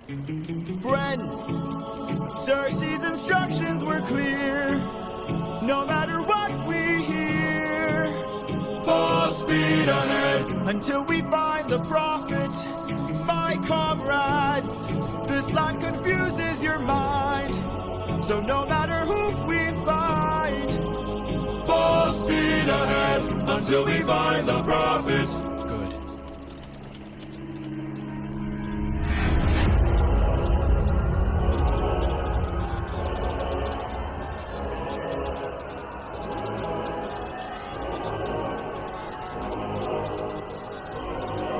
Friends, Cersei's instructions were clear. No matter what we hear, full speed ahead until we find the prophet. My comrades, this land confuses your mind. So no matter who we find, full speed ahead until we find the prophet. Good.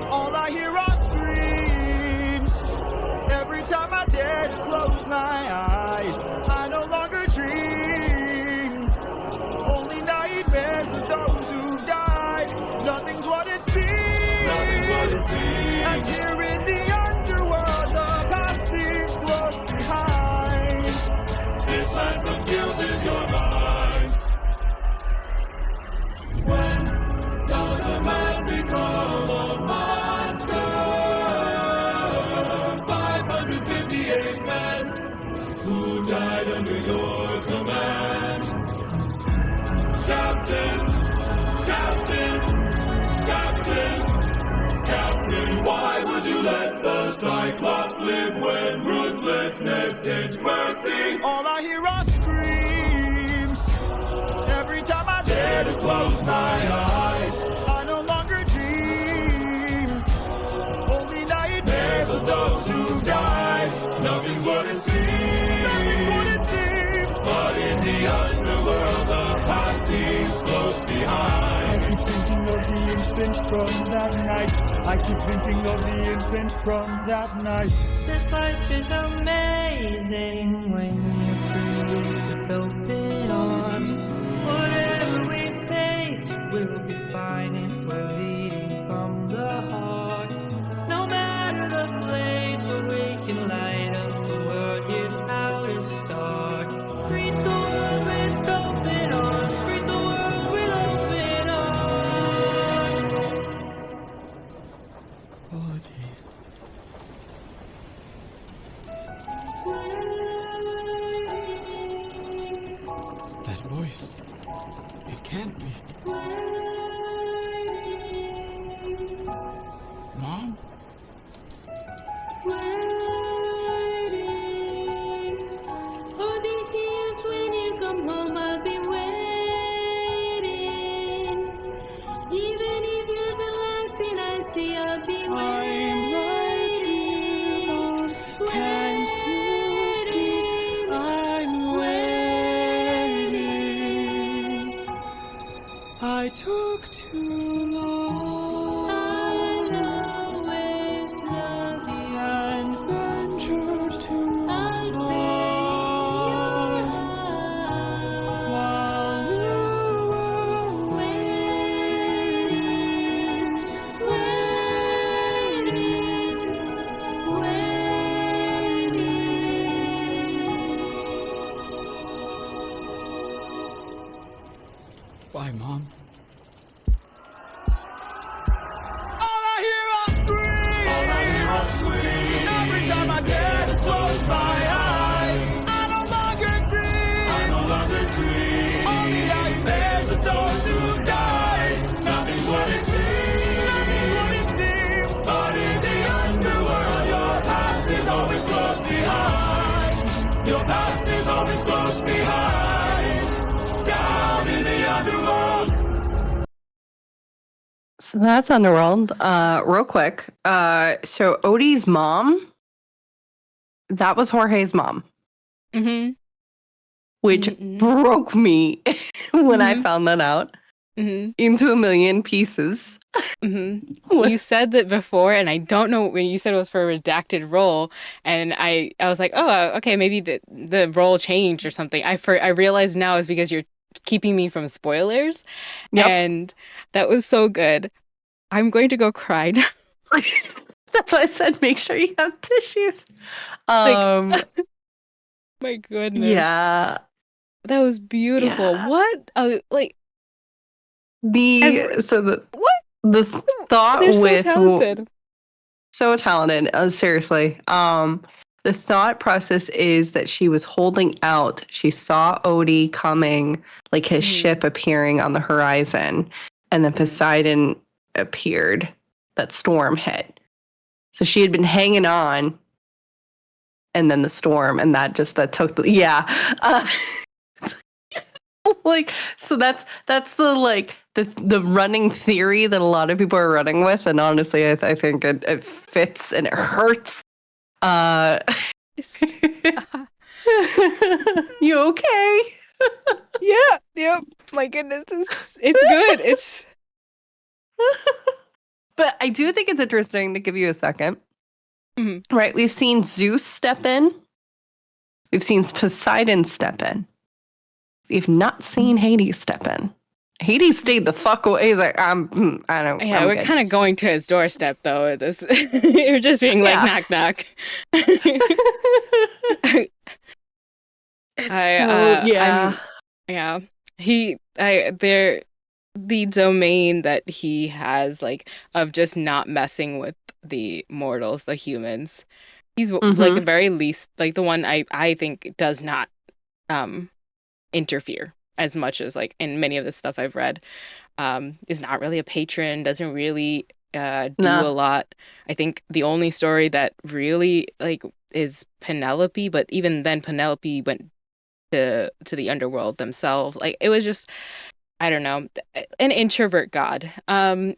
All I hear are screams. Every time I dare to close my eyes, I no longer dream. Only nightmares of those who died. Nothing's what it seems. Nothing's what it seems. And here in the underworld, the past seems close behind. This land confuses your mind. When does a man become a monster? 558 men who died under your command. Captain, Captain, Captain, Captain, why would you let the Cyclops live when ruthlessness is mercy? All I hear are screams. Every time I dare to close my eyes, I no longer dream. Only nightmares of those who die. Nothing's what it seems. Nothing's what it seems. But in the underworld, the past seems close behind. I keep thinking of the infant from that night. I keep thinking of the infant from that night. This life is amazing when you breathe with open arms. Whatever we face, we'll be fine if we're leading from the heart. No matter the place where we can light up the world, here's how to start. Greet the world with open arms. Greet the world with open arms. Oh, jeez. That voice. It can't be. Mom? Odysseus, when you come home, I'll be waiting. Even if you're the last thing I see, I'll be waiting. I'm right here, Mom. Can't you see? I'm waiting. I took too long I'll always love you. and ventured too I'll stay far in your heart. while you were Waiting, waiting. Bye, Mom. All I hear are screams. All I hear are screams. Every time I dare to close my eyes, I no longer dream. I no longer dream. Only nightmares of those who died. Nothing's what it seems. Nothing's what it seems. But in the underworld, your past is always close behind. Your past is always close behind. Down in the underworld. So that's Underworld. Real quick. So Odie's mom, that was Jorge's mom, Mm-hmm. which Mm-mm. broke me when I Mhm. found that out Mm-hmm. into a million pieces. Mm-hmm. What- You said that before, and I don't know when you said it was for a redacted role, and I was like, oh, okay, maybe the role changed or something. I realize now is because you're keeping me from spoilers, Yep. and that was so good. I'm going to go cry now. That's why I said make sure you have tissues. My goodness. Yeah. That was beautiful. Yeah. What? Like, The Every- so the what? the thought They're so with talented. so talented. Seriously. The thought process is that she was holding out. She saw Odie coming, like his ship appearing on the horizon, and then Poseidon appeared. That storm hit. So she had been hanging on, and then the storm, and that took the like, so that's the running theory that a lot of people are running with, and honestly, I think it fits and it hurts. You okay? Yeah. Yep. My goodness, it's good. It's. But I do think it's interesting to give you a second. Mm-hmm. Right, we've seen Zeus step in. We've seen Poseidon step in. We've not seen Hades step in. Hades stayed the fuck away. He's like, I don't. Yeah, I'm we're good. kind of going to his doorstep though. This you're just being like knock knock. The domain that he has, like, of just not messing with the mortals, the humans. He's like the very least, like the one I think does not interfere as much as like in many of the stuff I've read. Is not really a patron, doesn't really do a lot. I think the only story that really like is Penelope, but even then Penelope went to the underworld themselves. Like it was just, I don't know, an introvert god. But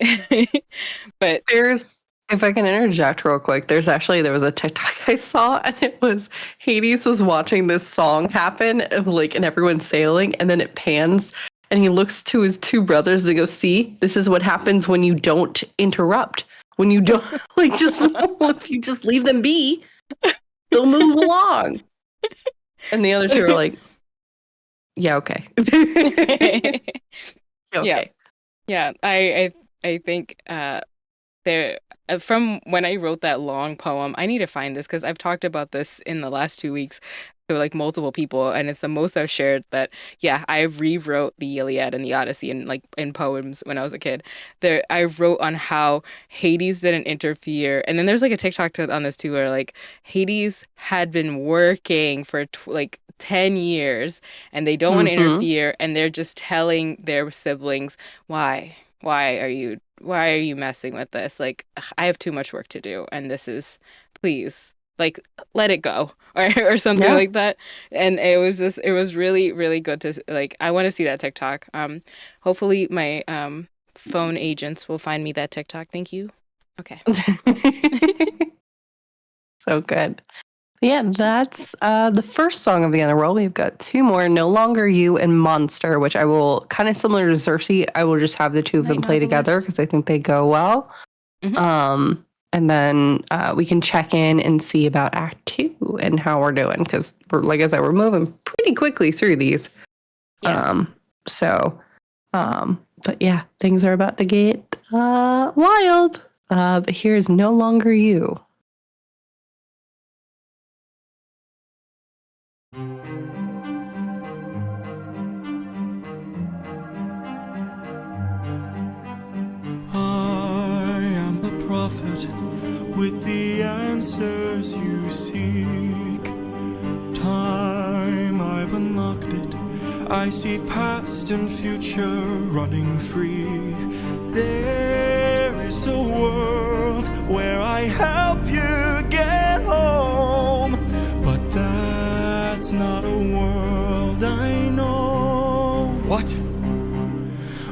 there's, if I can interject real quick, there was a TikTok I saw, and it was Hades was watching this song happen, of like, and everyone's sailing, and then it pans, and he looks to his two brothers and goes, "See, this is what happens when you don't interrupt. When you don't like just if you just leave them be, they'll move along." And the other two are like, "Yeah, okay." Okay. Yeah. I think there from when I wrote that long poem, I need to find this because I've talked about this in the last 2 weeks to like multiple people, and it's the most I've shared. That I rewrote the Iliad and the Odyssey in poems when I was a kid. There I wrote on how Hades didn't interfere, and then there's like a TikTok on this too, where like Hades had been working for like 10 years and they don't want to interfere, and they're just telling their siblings, why are you messing with this? Like, I have too much work to do, and this is, please, like, let it go, or something like that. And it was really, really good to, like, I want to see that TikTok. Hopefully my phone agents will find me that TikTok. Thank you. Okay. So good. Yeah, that's the first song of the Underworld. We've got two more, No Longer You and Monster, which I will, kind of similar to Xerxes, I will just have the two of them play together because I think they go well. And then we can check in and see about Act 2 and how we're doing, because like I said, we're moving pretty quickly through these. But yeah, things are about to get wild. But here's No Longer You. I am the prophet with the answers you seek. Time, I've unlocked it. I see past and future running free. There is a world where I help you get home, but that's not a world I know. What?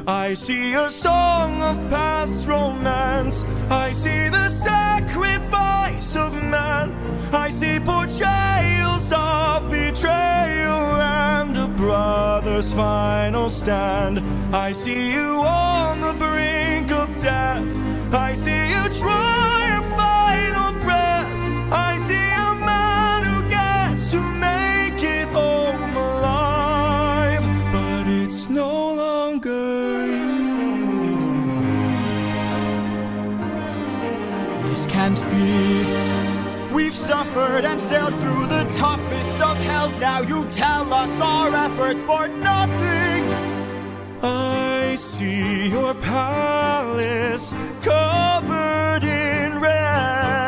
I see a song of past romance. I see the sacrifice of man. I see portrayals of betrayal and a brother's final stand. I see you on the brink of death. I see you try a final breath. I see a man who gets to make it home alive, but it's no longer you. This can't be. We've suffered and sailed through the toughest of hells. Now you tell us our efforts for nothing. I see your palace covered in red.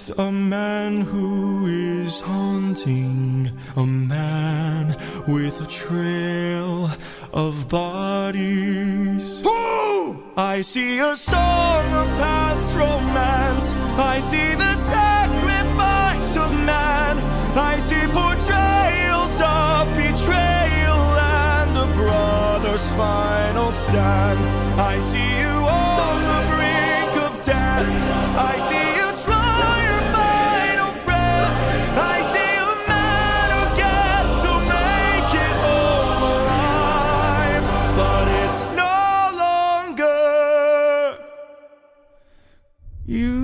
with a man who is haunting, a man with a trail of bodies. Woo! I see a song of past romance. I see the sacrifice of man. I see portrayals of betrayal and a brother's final stand. I see you on the brink of death. I see you try your final breath. I see a man who gets to make it home alive, but it's no longer you.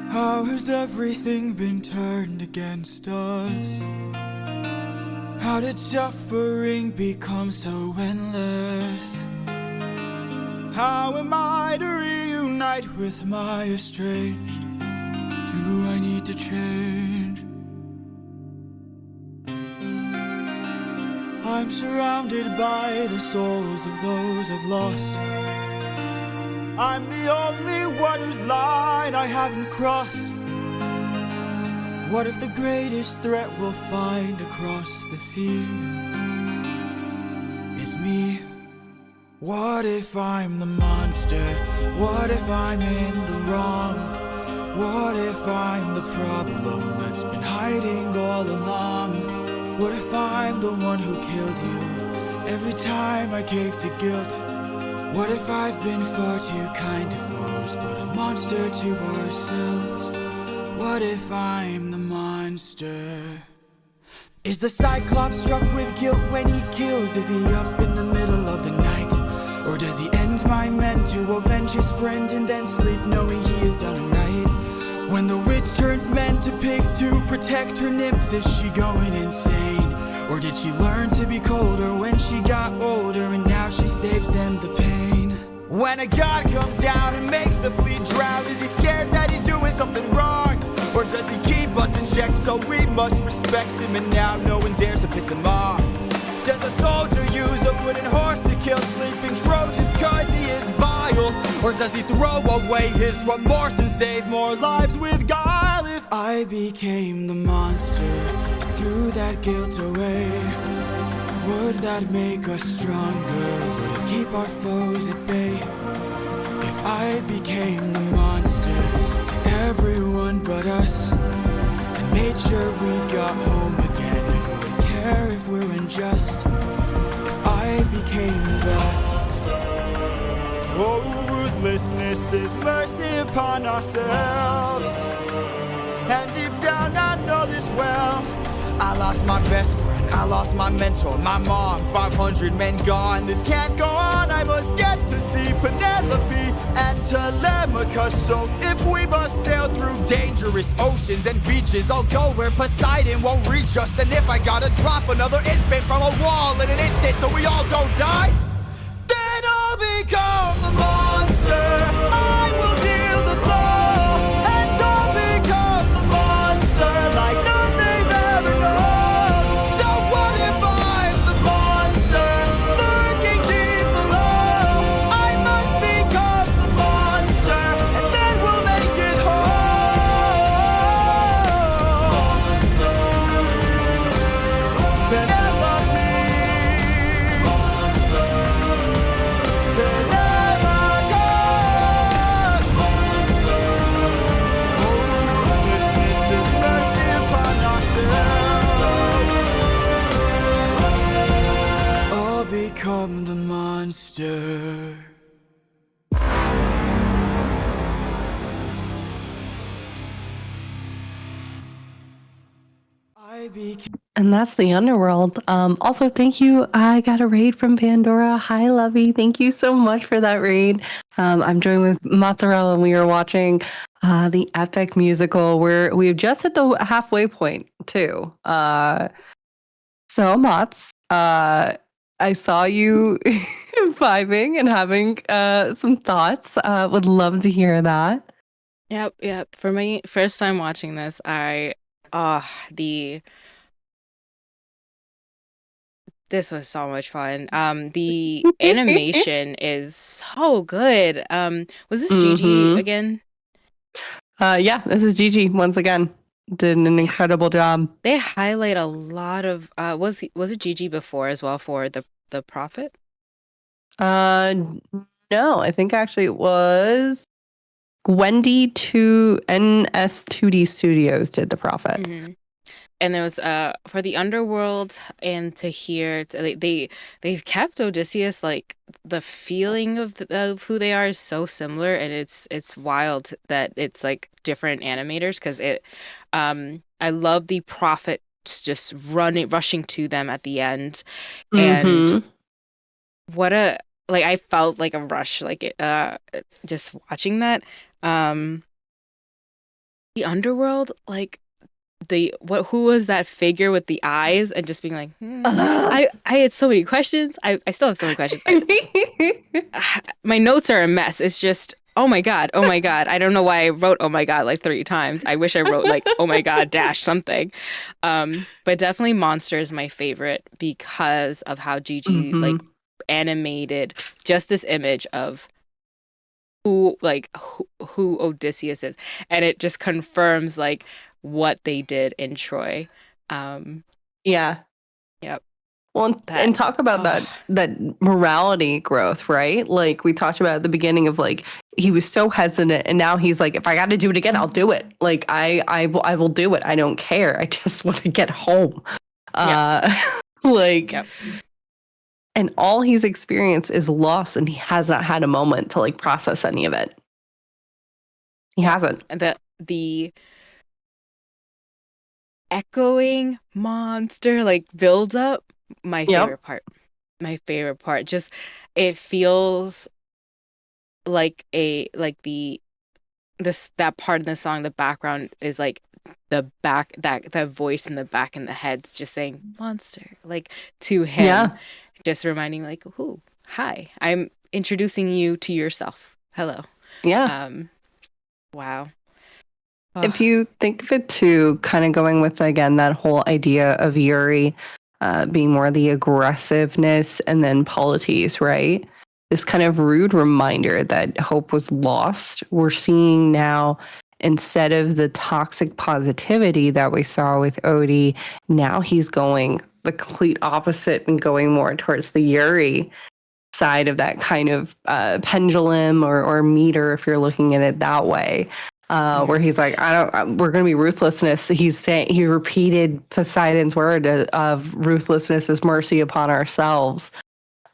How has everything been turned against us? How did suffering become so endless? How am I to reunite with my estranged? Do I need to change? I'm surrounded by the souls of those I've lost. I'm the only one whose line I haven't crossed. What if the greatest threat we'll find across the sea is me? What if I'm the monster? What if I'm in the wrong? What if I'm the problem that's been hiding all along? What if I'm the one who killed you every time I gave to guilt? What if I've been far too kind to foes, but a monster to ourselves? What if I'm the monster? Is the Cyclops struck with guilt when he kills? Is he up in the middle of the night? Or does he end my men to avenge his friend and then sleep knowing he has done it right? When the witch turns men to pigs to protect her nymphs, is she going insane? Or did she learn to be colder when she got older and now she saves them the pain? When a god comes down and makes a fleet drown, is he scared that he's doing something wrong? Or does he keep us in check so we must respect him and now no one dares to piss him off? Does a soldier use a wooden horse to kill sleeping Trojans cause he is vile? Or does he throw away his remorse and save more lives with guile? If I became the monster and threw that guilt away, would that make us stronger? Would it keep our foes at bay? If I became the monster to everyone but us and made sure we got home again, who would care if we're unjust? If I became the oh, ruthlessness is mercy upon ourselves. And deep down I know this well. I lost my best friend, I lost my mentor, my mom, 500 men gone. This can't go on, I must get to see Penelope and Telemachus. So if we must sail through dangerous oceans and beaches, I'll go where Poseidon won't reach us. And if I gotta drop another infant from a wall in an instant so we all don't die, then I'll become the monster. I will deal the blow, and I'll become the monster like none they've ever known. So what if I'm the monster lurking deep below? I must become the monster, and then we'll make it home. Penelope, Telemachus. Hopelessness is mercy upon ourselves. I'll become the monster. I And that's the Underworld. Also, thank you. I got a raid from Pandora. Hi, Lovey. Thank you so much for that raid. I'm joined with Mozzarella, and we are watching the epic musical where we've just hit the halfway point, too. So, Mozz, I saw you vibing and having some thoughts. Would love to hear that. Yep. For my first time watching this, this was so much fun. The animation is so good. Was this Gigi Mhm. again? Yeah, this is Gigi once again. Did an incredible job. They highlight a lot of was it Gigi before as well for the Prophet? Uh, no, I think actually it was Gwendy to NS2D Studios did The Prophet. Mm-hmm. And there was for the Underworld and to hear they've kept Odysseus, like the feeling of who they are is so similar, and it's wild that it's like different animators because I love the Prophet just rushing to them at the end, and Mm-hmm. what a like I felt like a rush just watching that. The Underworld, like who was that figure with the eyes and just being like I had so many questions. I still have so many questions. My notes are a mess. It's just oh my god. I don't know why I wrote oh my god like 3 times. I wish I wrote like oh my god dash something. But definitely Monster is my favorite because of how Gigi like animated just this image of who Odysseus is, and it just confirms like what they did in Troy. Yeah. Yep. Well, and talk about that morality growth, right? Like we talked about at the beginning of like he was so hesitant, and now he's like, if I got to do it again, I'll do it. Like I will do it. I don't care. I just want to get home. Like, yep. And all he's experienced is loss, and he has not had a moment to like process any of it. He hasn't. And the echoing monster like build up, my favorite part. My favorite part. Just it feels like that part in the song, the background is like the voice in the back in the head's just saying monster like to him, just reminding like, "Ooh, hi, I'm introducing you to yourself. Hello." Wow. If you think of it too, kind of going with again that whole idea of Yuri being more the aggressiveness and then Polites, right? This kind of rude reminder that hope was lost. We're seeing now, instead of the toxic positivity that we saw with Odie, now he's going the complete opposite and going more towards the Yuri side of that kind of pendulum or meter, if you're looking at it that way. Where he's like, we're going to be ruthlessness. He repeated Poseidon's word of ruthlessness is mercy upon ourselves.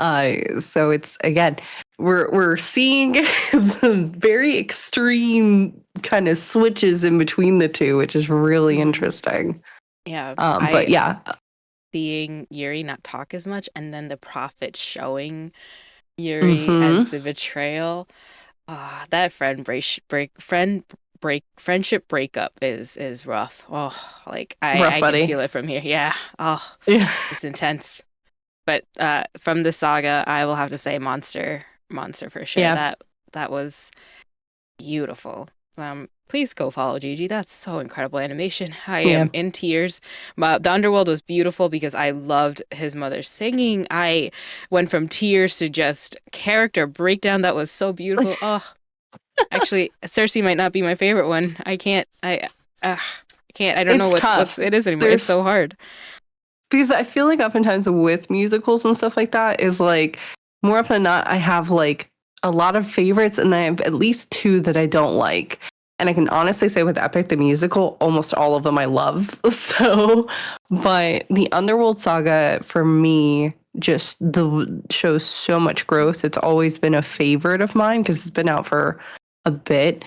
So it's, again, we're seeing the very extreme kind of switches in between the two, which is really interesting. Yeah. But yeah. Seeing Yuri not talk as much, and then the Prophet showing Yuri as the betrayal. That friendship breakup is rough. Oh, like I can feel it from here. Yeah. Oh, yeah. It's intense. But from the saga, I will have to say Monster for sure. Yeah. That was beautiful. Please go follow Gigi. That's so incredible animation. I am in tears. The Underworld was beautiful because I loved his mother singing. I went from tears to just character breakdown. That was so beautiful. Oh, actually, Circe might not be my favorite one. I can't. I don't know what it is anymore. It's so hard. Because I feel like oftentimes with musicals and stuff like that is like more often than not, I have like a lot of favorites, and I have at least 2 that I don't like. And I can honestly say with Epic the Musical, almost all of them I love. So, but the Underworld Saga for me just shows so much growth. It's always been a favorite of mine because it's been out for a bit.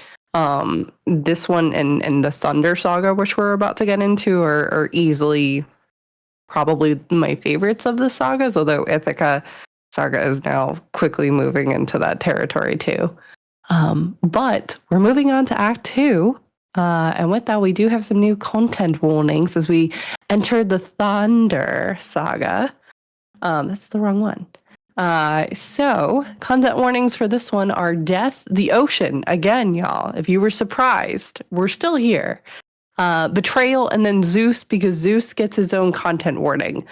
This one and the Thunder Saga, which we're about to get into, are easily probably my favorites of the sagas, although Ithaca Saga is now quickly moving into that territory too. But we're moving on to Act 2. And with that, we do have some new content warnings as we enter the Thunder Saga. That's the wrong one. So content warnings for this one are death, the ocean. Again, y'all, if you were surprised, we're still here. Betrayal, and then Zeus, because Zeus gets his own content warning.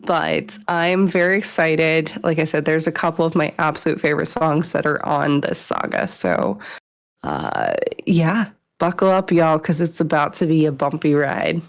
But I'm very excited. Like I said, there's a couple of my absolute favorite songs that are on this saga. So, yeah, buckle up, y'all, because it's about to be a bumpy ride.